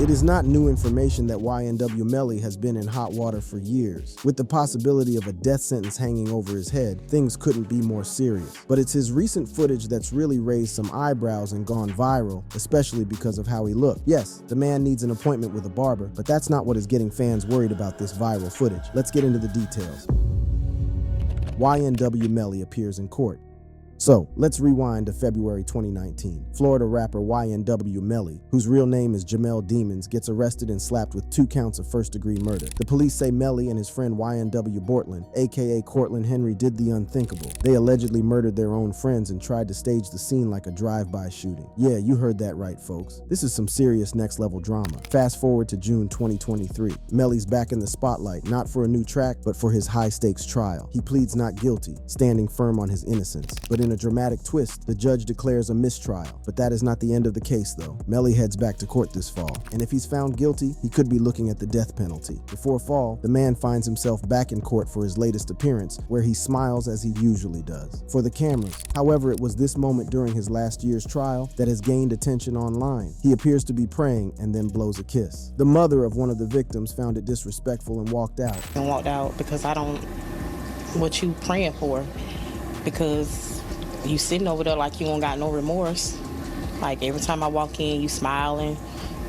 It is not new information that YNW Melly has been in hot water for years. With the possibility of a death sentence hanging over his head, things couldn't be more serious. But it's his recent footage that's really raised some eyebrows and gone viral, especially because of how he looked. Yes, the man needs an appointment with a barber, but that's not what is getting fans worried about this viral footage. Let's get into the details. YNW Melly appears in court. So, let's rewind to February 2019. Florida rapper YNW Melly, whose real name is Jamel Demons, gets arrested and slapped with 2 counts of first-degree murder. The police say Melly and his friend YNW Bortland, aka Cortland Henry, did the unthinkable. They allegedly murdered their own friends and tried to stage the scene like a drive-by shooting. Yeah, you heard that right, folks. This is some serious next-level drama. Fast forward to June 2023. Melly's back in the spotlight, not for a new track, but for his high-stakes trial. He pleads not guilty, standing firm on his innocence. But in a dramatic twist, the judge declares a mistrial. But that is not the end of the case, though. Melly heads back to court this fall, and if he's found guilty, he could be looking at the death penalty. Before fall, the man finds himself back in court for his latest appearance, where he smiles as he usually does, for the cameras. However, it was this moment during his last year's trial that has gained attention online. He appears to be praying and then blows a kiss. The mother of one of the victims found it disrespectful and walked out. Because I don't, what you praying for? Because you sitting over there like you don't got no remorse. Like every time I walk in, you smiling.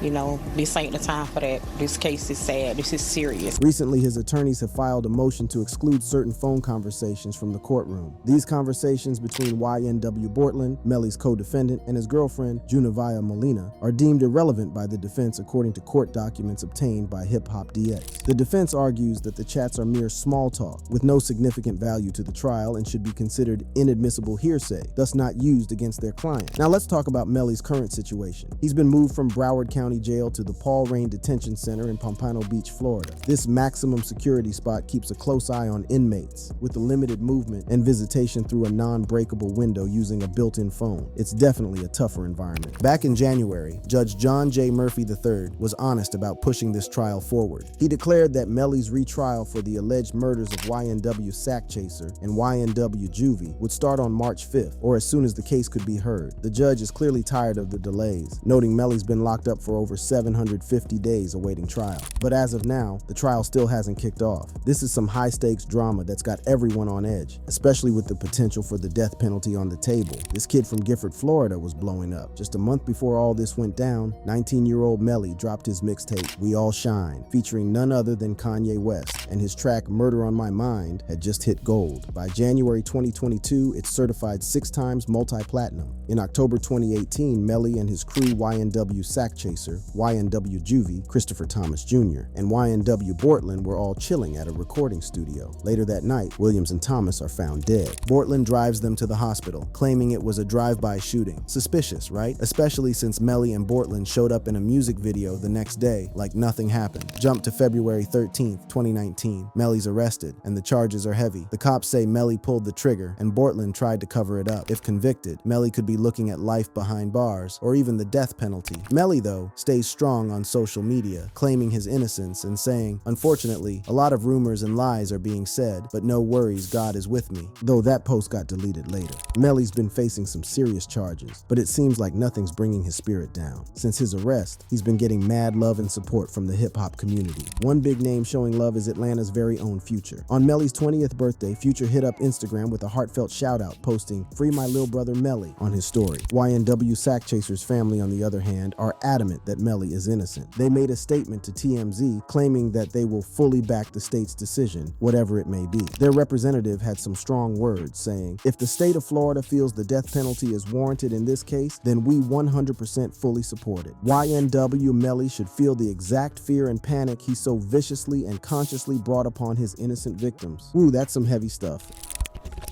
You know, this ain't the time for that. This case is sad. This is serious. Recently, his attorneys have filed a motion to exclude certain phone conversations from the courtroom. These conversations between YNW Bortland, Melly's co-defendant, and his girlfriend, Junavia Molina, are deemed irrelevant by the defense according to court documents obtained by Hip Hop DX. The defense argues that the chats are mere small talk with no significant value to the trial and should be considered inadmissible hearsay, thus not used against their client. Now let's talk about Melly's current situation. He's been moved from Broward County Jail to the Paul Rain Detention Center in Pompano Beach, Florida. This maximum security spot keeps a close eye on inmates, with a limited movement and visitation through a non-breakable window using a built-in phone. It's definitely a tougher environment. Back in January, Judge John J. Murphy III was honest about pushing this trial forward. He declared that Melly's retrial for the alleged murders of YNW Sack Chaser and YNW Juvie would start on March 5th, or as soon as the case could be heard. The judge is clearly tired of the delays, noting Melly's been locked up for over 750 days awaiting trial. But as of now, the trial still hasn't kicked off. This is some high-stakes drama that's got everyone on edge, especially with the potential for the death penalty on the table. This kid from Gifford, Florida was blowing up. Just a month before all this went down, 19-year-old Melly dropped his mixtape, We All Shine, featuring none other than Kanye West, and his track Murder on My Mind had just hit gold. By January 2022, it's certified 6 times multi-platinum. In October 2018, Melly and his crew YNW Sack Chaser, YNW Juvie, Christopher Thomas Jr., and YNW Bortland were all chilling at a recording studio. Later that night, Williams and Thomas are found dead. Bortland drives them to the hospital, claiming it was a drive-by shooting. Suspicious, right? Especially since Melly and Bortland showed up in a music video the next day like nothing happened. Jump to February 13th, 2019. Melly's arrested, and the charges are heavy. The cops say Melly pulled the trigger, and Bortland tried to cover it up. If convicted, Melly could be looking at life behind bars, or even the death penalty. Melly, though, stays strong on social media, claiming his innocence and saying, "Unfortunately, a lot of rumors and lies are being said, but no worries, God is with me," though that post got deleted later. Melly's been facing some serious charges, but it seems like nothing's bringing his spirit down. Since his arrest, he's been getting mad love and support from the hip-hop community. One big name showing love is Atlanta's very own Future. On Melly's 20th birthday, Future hit up Instagram with a heartfelt shout-out, posting, "Free my little brother Melly" on his story. YNW Sack Chaser's family, on the other hand, are adamant that Melly is innocent. They made a statement to TMZ claiming that they will fully back the state's decision, whatever it may be. Their representative had some strong words saying, "If the state of Florida feels the death penalty is warranted in this case, then we 100% fully support it. YNW Melly should feel the exact fear and panic he so viciously and consciously brought upon his innocent victims." Ooh, that's some heavy stuff.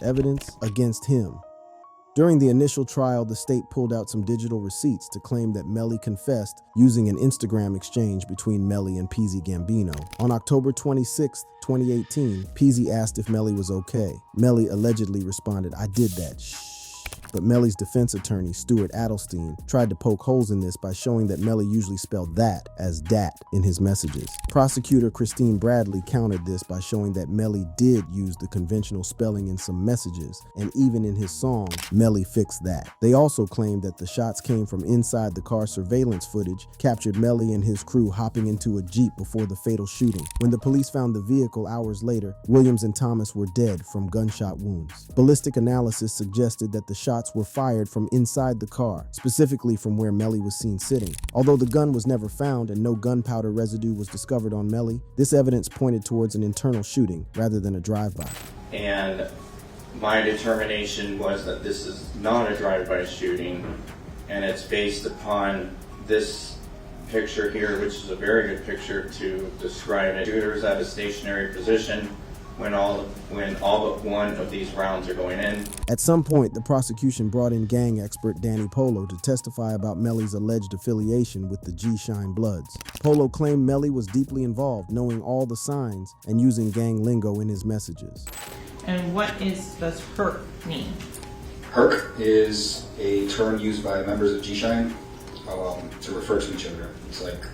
Evidence against him. During the initial trial, the state pulled out some digital receipts to claim that Melly confessed using an Instagram exchange between Melly and Peasy Gambino. On October 26, 2018, Peasy asked if Melly was okay. Melly allegedly responded, "I did that, shh." But Melly's defense attorney, Stuart Adelstein, tried to poke holes in this by showing that Melly usually spelled that as dat in his messages. Prosecutor Christine Bradley countered this by showing that Melly did use the conventional spelling in some messages, and even in his song, Melly Fixed That. They also claimed that the shots came from inside the car surveillance footage captured Melly and his crew hopping into a Jeep before the fatal shooting. When the police found the vehicle hours later, Williams and Thomas were dead from gunshot wounds. Ballistic analysis suggested that the shots were fired from inside the car, specifically from where Melly was seen sitting. Although the gun was never found and no gunpowder residue was discovered on Melly, this evidence pointed towards an internal shooting rather than a drive-by. And my determination was that this is not a drive-by shooting, and it's based upon this picture here, which is a very good picture to describe it. Shooter is at a stationary position when all but one of these rounds are going in. At some point, the prosecution brought in gang expert Danny Polo to testify about Melly's alleged affiliation with the G-Shine Bloods. Polo claimed Melly was deeply involved, knowing all the signs and using gang lingo in his messages. And does herc mean? Herc is a term used by members of G-Shine to refer to each other. It's like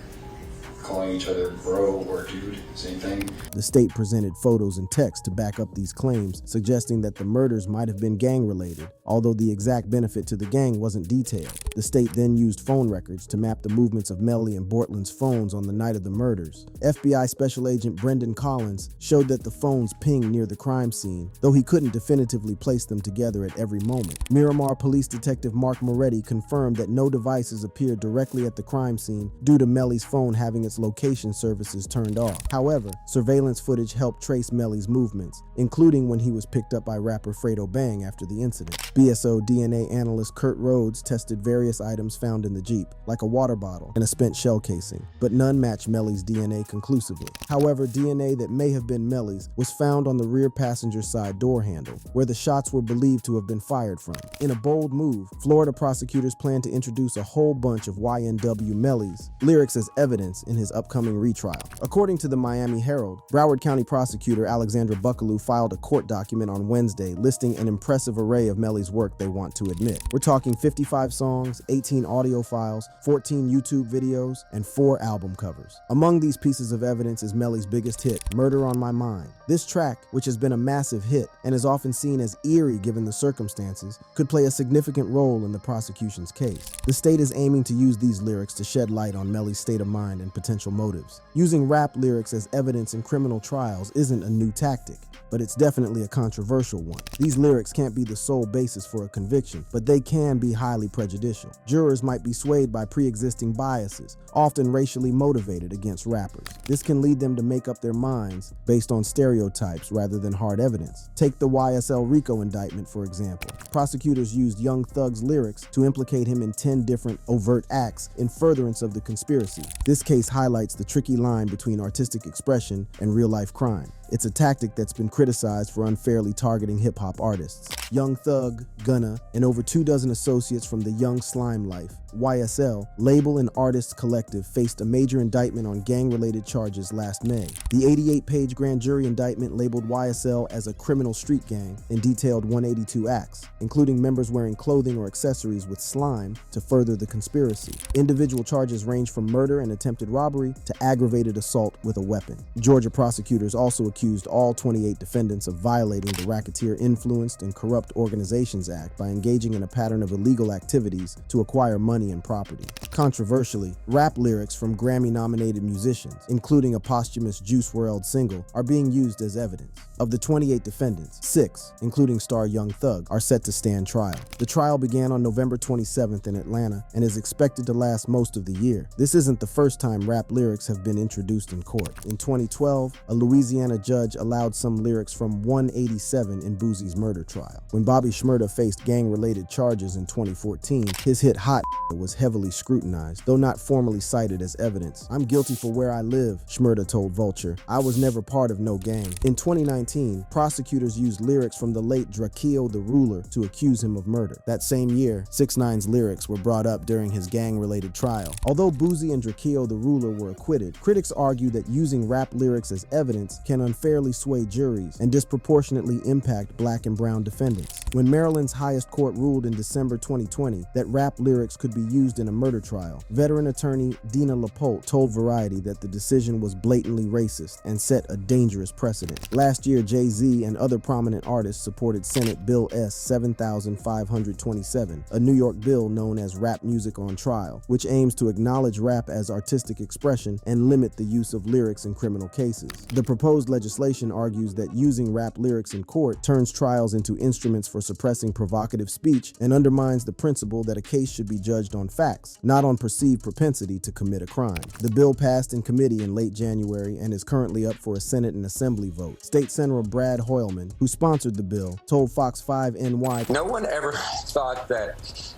calling each other bro or dude, same thing. The state presented photos and text to back up these claims, suggesting that the murders might have been gang-related, although the exact benefit to the gang wasn't detailed. The state then used phone records to map the movements of Melly and Bortland's phones on the night of the murders. FBI Special Agent Brendan Collins showed that the phones pinged near the crime scene, though he couldn't definitively place them together at every moment. Miramar Police Detective Mark Moretti confirmed that no devices appeared directly at the crime scene due to Melly's phone having its location services turned off. However, surveillance footage helped trace Melly's movements, including when he was picked up by rapper Fredo Bang after the incident. BSO DNA analyst Kurt Rhodes tested various items found in the Jeep, like a water bottle and a spent shell casing, but none matched Melly's DNA conclusively. However, DNA that may have been Melly's was found on the rear passenger side door handle, where the shots were believed to have been fired from. In a bold move, Florida prosecutors plan to introduce a whole bunch of YNW Melly's lyrics as evidence in his upcoming retrial. According to the Miami Herald, Broward County prosecutor Alexandra Buckaloo filed a court document on Wednesday listing an impressive array of Melly's work they want to admit. We're talking 55 songs, 18 audio files, 14 YouTube videos, and 4 album covers. Among these pieces of evidence is Melly's biggest hit, Murder on My Mind. This track, which has been a massive hit and is often seen as eerie given the circumstances, could play a significant role in the prosecution's case. The state is aiming to use these lyrics to shed light on Melly's state of mind and potential motives. Using rap lyrics as evidence in criminal trials isn't a new tactic, but it's definitely a controversial one. These lyrics can't be the sole basis for a conviction, but they can be highly prejudicial. Jurors might be swayed by pre-existing biases, often racially motivated against rappers. This can lead them to make up their minds based on stereotypes rather than hard evidence. Take the YSL RICO indictment, for example. Prosecutors used Young Thug's lyrics to implicate him in 10 different overt acts in furtherance of the conspiracy. This case highlights the tricky line between artistic expression and real-life crime. It's a tactic that's been criticized for unfairly targeting hip-hop artists. Young Thug, Gunna, and over 24 associates from the Young Slime Life, YSL, label and artists collective faced a major indictment on gang-related charges last May. The 88-page grand jury indictment labeled YSL as a criminal street gang and detailed 182 acts, including members wearing clothing or accessories with slime to further the conspiracy. Individual charges range from murder and attempted robbery to aggravated assault with a weapon. Georgia prosecutors also accused all 28 defendants of violating the Racketeer Influenced and Corrupt Organizations Act by engaging in a pattern of illegal activities to acquire money and property. Controversially, rap lyrics from Grammy-nominated musicians, including a posthumous Juice WRLD single, are being used as evidence. Of the 28 defendants, 6, including star Young Thug, are set to stand trial. The trial began on November 27th in Atlanta and is expected to last most of the year. This isn't the first time rap lyrics have been introduced in court. In 2012, a Louisiana judge allowed some lyrics from 187 in Boosie's murder trial. When Bobby Shmurda faced gang-related charges in 2014, his hit Hot was heavily scrutinized, though not formally cited as evidence. "I'm guilty for where I live," Shmurda told Vulture. "I was never part of no gang." In 2019, prosecutors used lyrics from the late Drakeo the Ruler to accuse him of murder. That same year, 6ix9ine's lyrics were brought up during his gang-related trial. Although Boosie and Drakeo the Ruler were acquitted, critics argue that using rap lyrics as evidence can unfairly unfairly sway juries and disproportionately impact black and brown defendants. When Maryland's highest court ruled in December 2020 that rap lyrics could be used in a murder trial, veteran attorney Dina LaPolte told Variety that the decision was blatantly racist and set a dangerous precedent. Last year, Jay-Z and other prominent artists supported Senate Bill S. 7527, a New York bill known as Rap Music on Trial, which aims to acknowledge rap as artistic expression and limit the use of lyrics in criminal cases. The proposed legislation argues that using rap lyrics in court turns trials into instruments for suppressing provocative speech and undermines the principle that a case should be judged on facts, not on perceived propensity to commit a crime. The bill passed in committee in late January and is currently up for a Senate and Assembly vote. State Senator Brad Hoylman, who sponsored the bill, told Fox 5 NY, "No one ever thought that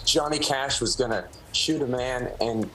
Johnny Cash was going to shoot a man in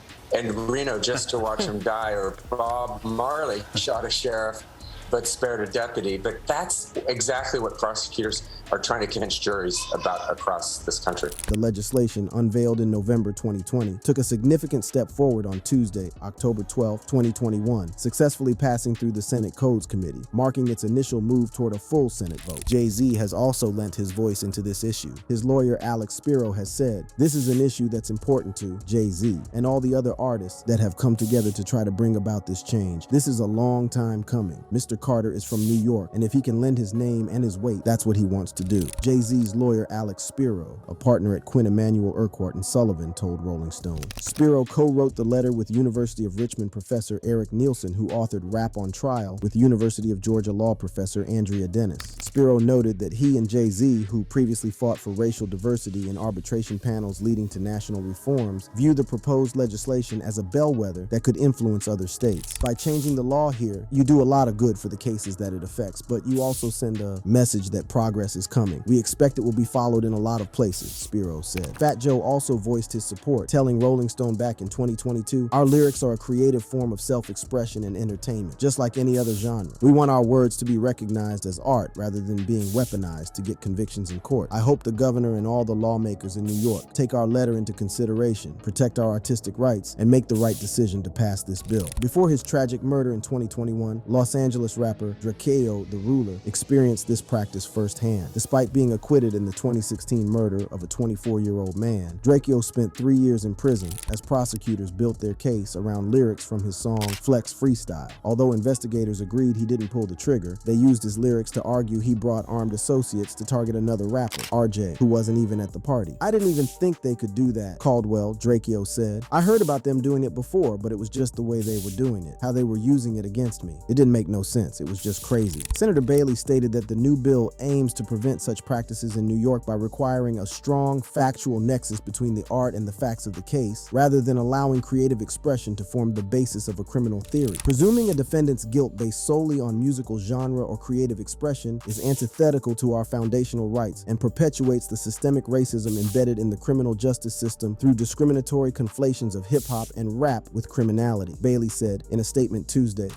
Reno just to watch him die, or Bob Marley shot a sheriff but spared a deputy." But that's exactly what prosecutors are trying to convince juries about across this country. The legislation, unveiled in November 2020, took a significant step forward on Tuesday, October 12, 2021, successfully passing through the Senate Codes Committee, marking its initial move toward a full Senate vote. Jay-Z has also lent his voice into this issue. His lawyer Alex Spiro has said, "This is an issue that's important to Jay-Z and all the other artists that have come together to try to bring about this change. This is a long time coming. Mr. Carter is from New York, and if he can lend his name and his weight, that's what he wants to do." Jay-Z's lawyer Alex Spiro, a partner at Quinn Emanuel Urquhart and Sullivan, told Rolling Stone. Spiro co-wrote the letter with University of Richmond professor Eric Nielsen, who authored Rap on Trial with University of Georgia law professor Andrea Dennis. Spiro noted that he and Jay-Z, who previously fought for racial diversity in arbitration panels leading to national reforms, view the proposed legislation as a bellwether that could influence other states. By changing the law here, you do a lot of good for the cases that it affects, but you also send a message that progress is coming. We expect it will be followed in a lot of places, Spiro said. Fat Joe also voiced his support, telling Rolling Stone back in 2022, "Our lyrics are a creative form of self-expression and entertainment, just like any other genre. We want our words to be recognized as art rather than being weaponized to get convictions in court. I hope the governor and all the lawmakers in New York take our letter into consideration, protect our artistic rights, and make the right decision to pass this bill." Before his tragic murder in 2021, Los Angeles rapper Drakeo the Ruler experienced this practice firsthand. Despite being acquitted in the 2016 murder of a 24-year-old man, Drakeo spent 3 years in prison as prosecutors built their case around lyrics from his song Flex Freestyle. Although investigators agreed he didn't pull the trigger, they used his lyrics to argue he brought armed associates to target another rapper, RJ, who wasn't even at the party. "I didn't even think they could do that," Caldwell, Drakeo said. "I heard about them doing it before, but it was just the way they were doing it, how they were using it against me. It didn't make no sense. It was just crazy." Senator Bailey stated that the new bill aims to prevent such practices in New York by requiring a strong factual nexus between the art and the facts of the case, rather than allowing creative expression to form the basis of a criminal theory. Presuming a defendant's guilt based solely on musical genre or creative expression is antithetical to our foundational rights and perpetuates the systemic racism embedded in the criminal justice system through discriminatory conflations of hip-hop and rap with criminality, Bailey said in a statement Tuesday.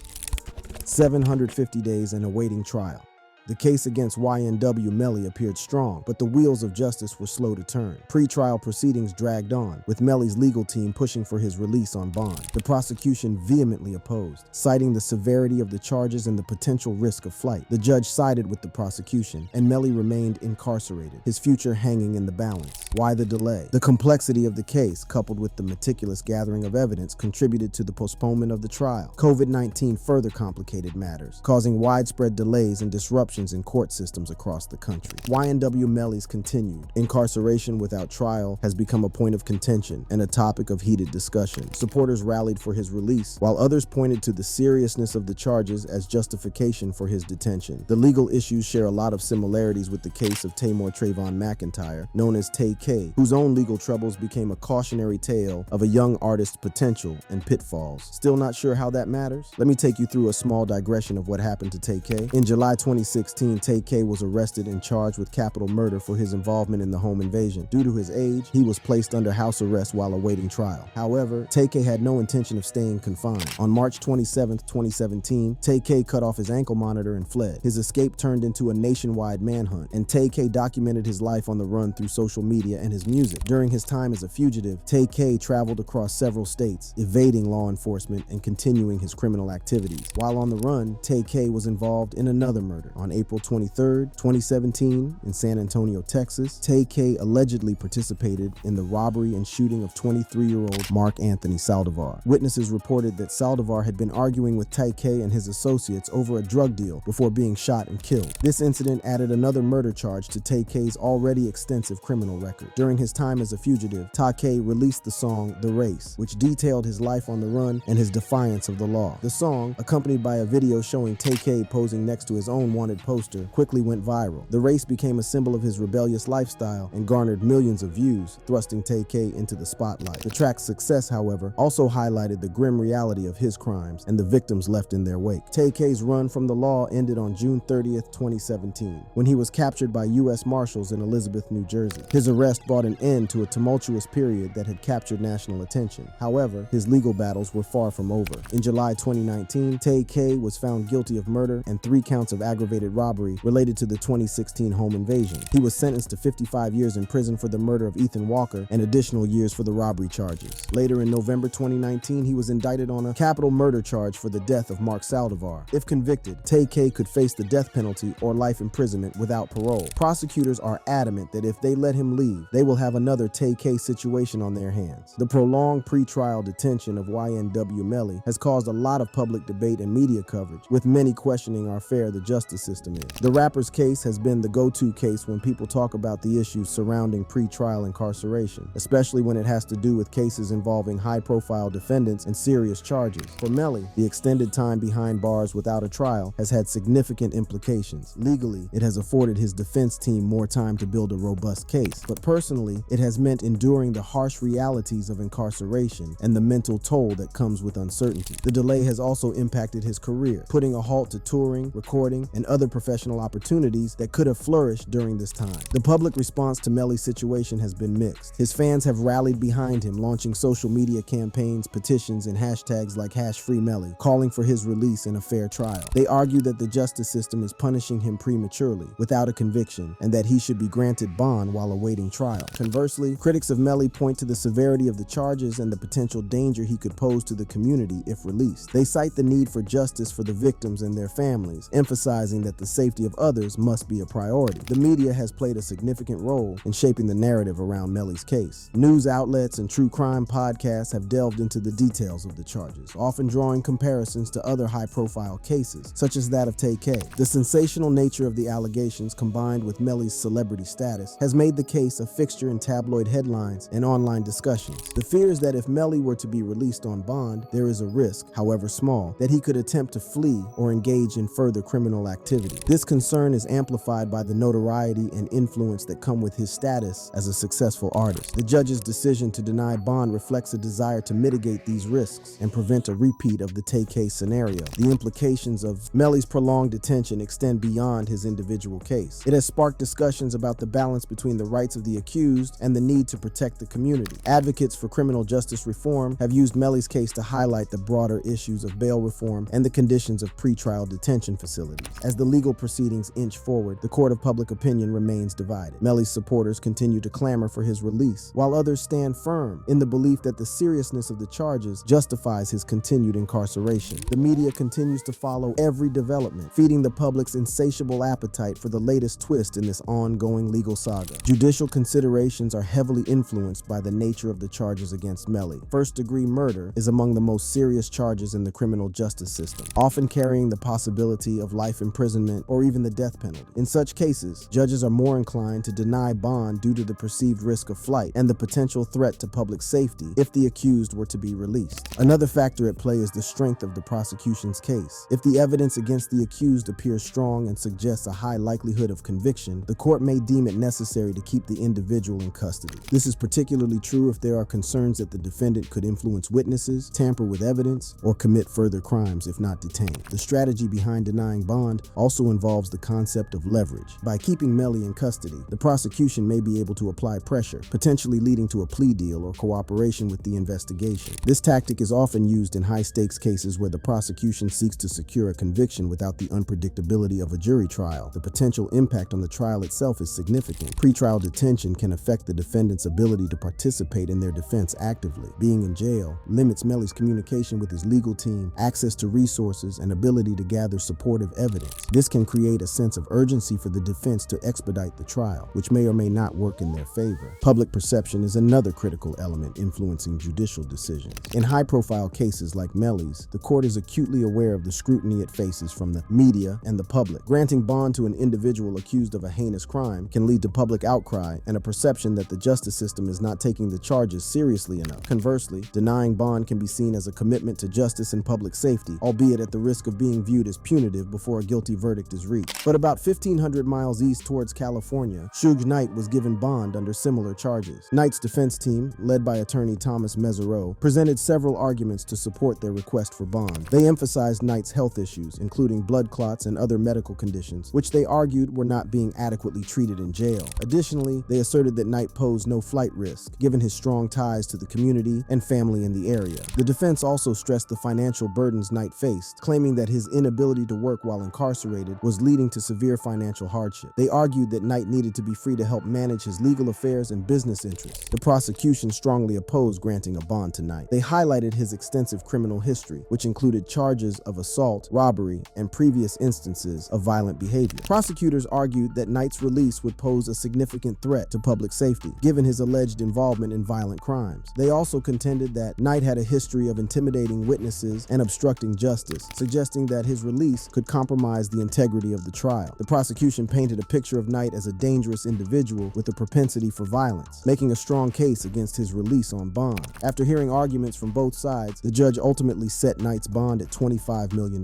750 days and awaiting trial. The case against YNW Melly appeared strong, but the wheels of justice were slow to turn. Pre-trial proceedings dragged on, with Melly's legal team pushing for his release on bond. The prosecution vehemently opposed, citing the severity of the charges and the potential risk of flight. The judge sided with the prosecution, and Melly remained incarcerated, his future hanging in the balance. Why the delay? The complexity of the case, coupled with the meticulous gathering of evidence, contributed to the postponement of the trial. COVID-19 further complicated matters, causing widespread delays and disruptions in court systems across the country. YNW Melly's continued incarceration without trial has become a point of contention and a topic of heated discussion. Supporters rallied for his release, while others pointed to the seriousness of the charges as justification for his detention. The legal issues share a lot of similarities with the case of Tamor Trayvon McIntyre, known as Tay K, whose own legal troubles became a cautionary tale of a young artist's potential and pitfalls. Still not sure how that matters? Let me take you through a small digression of what happened to Tay K. In July 2016, 2016, Tay-K was arrested and charged with capital murder for his involvement in the home invasion. Due to his age, he was placed under house arrest while awaiting trial. However, Tay-K had no intention of staying confined. On March 27, 2017, Tay-K cut off his ankle monitor and fled. His escape turned into a nationwide manhunt, and Tay-K documented his life on the run through social media and his music. During his time as a fugitive, Tay-K traveled across several states, evading law enforcement and continuing his criminal activities. While on the run, Tay-K was involved in another murder. On April 23, 2017, in San Antonio, Texas, Tay-K allegedly participated in the robbery and shooting of 23-year-old Mark Anthony Saldivar. Witnesses reported that Saldivar had been arguing with Tay-K and his associates over a drug deal before being shot and killed. This incident added another murder charge to Tay-K's already extensive criminal record. During his time as a fugitive, Tay-K released the song The Race, which detailed his life on the run and his defiance of the law. The song, accompanied by a video showing Tay-K posing next to his own wanted poster, quickly went viral. The Race became a symbol of his rebellious lifestyle and garnered millions of views, thrusting Tay-K into the spotlight. The track's success, however, also highlighted the grim reality of his crimes and the victims left in their wake. Tay-K's run from the law ended on June 30th, 2017, when he was captured by U.S. Marshals in Elizabeth, New Jersey. His arrest brought an end to a tumultuous period that had captured national attention. However, his legal battles were far from over. In July 2019, Tay-K was found guilty of murder and 3 counts of aggravated robbery related to the 2016 home invasion. He was sentenced to 55 years in prison for the murder of Ethan Walker and additional years for the robbery charges. Later in November 2019, he was indicted on a capital murder charge for the death of Mark Saldivar. If convicted, Tay-K could face the death penalty or life imprisonment without parole. Prosecutors are adamant that if they let him leave, they will have another Tay-K situation on their hands. The prolonged pretrial detention of YNW Melly has caused a lot of public debate and media coverage, with many questioning how fair the justice system is. The rapper's case has been the go-to case when people talk about the issues surrounding pretrial incarceration, especially when it has to do with cases involving high-profile defendants and serious charges. For Melly, the extended time behind bars without a trial has had significant implications. Legally, it has afforded his defense team more time to build a robust case, but personally, it has meant enduring the harsh realities of incarceration and the mental toll that comes with uncertainty. The delay has also impacted his career, putting a halt to touring, recording, and other professional opportunities that could have flourished during this time. The public response to Melly's situation has been mixed. His fans have rallied behind him, launching social media campaigns, petitions, and hashtags like #FreeMelly, calling for his release and a fair trial. They argue that the justice system is punishing him prematurely, without a conviction, and that he should be granted bond while awaiting trial. Conversely, critics of Melly point to the severity of the charges and the potential danger he could pose to the community if released. They cite the need for justice for the victims and their families, emphasizing that the safety of others must be a priority. The media has played a significant role in shaping the narrative around Melly's case. News outlets and true crime podcasts have delved into the details of the charges, often drawing comparisons to other high-profile cases, such as that of Tay-K. The sensational nature of the allegations, combined with Melly's celebrity status, has made the case a fixture in tabloid headlines and online discussions. The fear is that if Melly were to be released on bond, there is a risk, however small, that he could attempt to flee or engage in further criminal activity. This concern is amplified by the notoriety and influence that come with his status as a successful artist. The judge's decision to deny bond reflects a desire to mitigate these risks and prevent a repeat of the Tay-K scenario. The implications of Melly's prolonged detention extend beyond his individual case. It has sparked discussions about the balance between the rights of the accused and the need to protect the community. Advocates for criminal justice reform have used Melly's case to highlight the broader issues of bail reform and the conditions of pretrial detention facilities. As the legal proceedings inch forward, the court of public opinion remains divided. Melly's supporters continue to clamor for his release, while others stand firm in the belief that the seriousness of the charges justifies his continued incarceration. The media continues to follow every development, feeding the public's insatiable appetite for the latest twist in this ongoing legal saga. Judicial considerations are heavily influenced by the nature of the charges against Melly. First-degree murder is among the most serious charges in the criminal justice system, often carrying the possibility of life imprisonment or even the death penalty. In such cases, judges are more inclined to deny bond due to the perceived risk of flight and the potential threat to public safety if the accused were to be released. Another factor at play is the strength of the prosecution's case. If the evidence against the accused appears strong and suggests a high likelihood of conviction, the court may deem it necessary to keep the individual in custody. This is particularly true if there are concerns that the defendant could influence witnesses, tamper with evidence, or commit further crimes if not detained. The strategy behind denying bond also also involves the concept of leverage. By keeping Melly in custody, the prosecution may be able to apply pressure, potentially leading to a plea deal or cooperation with the investigation. This tactic is often used in high-stakes cases where the prosecution seeks to secure a conviction without the unpredictability of a jury trial. The potential impact on the trial itself is significant. Pretrial detention can affect the defendant's ability to participate in their defense actively. Being in jail limits Melly's communication with his legal team, access to resources, and ability to gather supportive evidence. This can create a sense of urgency for the defense to expedite the trial, which may or may not work in their favor. Public perception is another critical element influencing judicial decisions. In high-profile cases like Melly's, the court is acutely aware of the scrutiny it faces from the media and the public. Granting bond to an individual accused of a heinous crime can lead to public outcry and a perception that the justice system is not taking the charges seriously enough. Conversely, denying bond can be seen as a commitment to justice and public safety, albeit at the risk of being viewed as punitive before a guilty verdict is reached. But about 1,500 miles east towards California, Suge Knight was given bond under similar charges. Knight's defense team, led by attorney Thomas Mesereau, presented several arguments to support their request for bond. They emphasized Knight's health issues, including blood clots and other medical conditions, which they argued were not being adequately treated in jail. Additionally, they asserted that Knight posed no flight risk, given his strong ties to the community and family in the area. The defense also stressed the financial burdens Knight faced, claiming that his inability to work while incarcerated was leading to severe financial hardship. They argued that Knight needed to be free to help manage his legal affairs and business interests. The prosecution strongly opposed granting a bond to Knight. They highlighted his extensive criminal history, which included charges of assault, robbery, and previous instances of violent behavior. Prosecutors argued that Knight's release would pose a significant threat to public safety, given his alleged involvement in violent crimes. They also contended that Knight had a history of intimidating witnesses and obstructing justice, suggesting that his release could compromise the integrity of the trial. The prosecution painted a picture of Knight as a dangerous individual with a propensity for violence, making a strong case against his release on bond. After hearing arguments from both sides, the judge ultimately set Knight's bond at $25 million.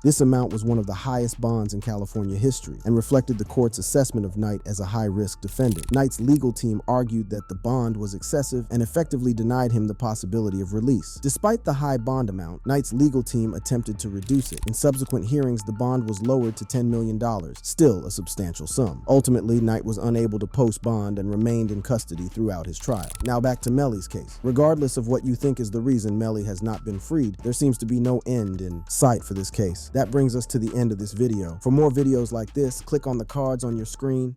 This amount was one of the highest bonds in California history and reflected the court's assessment of Knight as a high-risk defendant. Knight's legal team argued that the bond was excessive and effectively denied him the possibility of release. Despite the high bond amount, Knight's legal team attempted to reduce it. In subsequent hearings, the bond was lowered to $10 million, still a substantial sum. Ultimately, Knight was unable to post bond and remained in custody throughout his trial. Now back to Melly's case. Regardless of what you think is the reason Melly has not been freed, there seems to be no end in sight for this case. That brings us to the end of this video. For more videos like this, click on the cards on your screen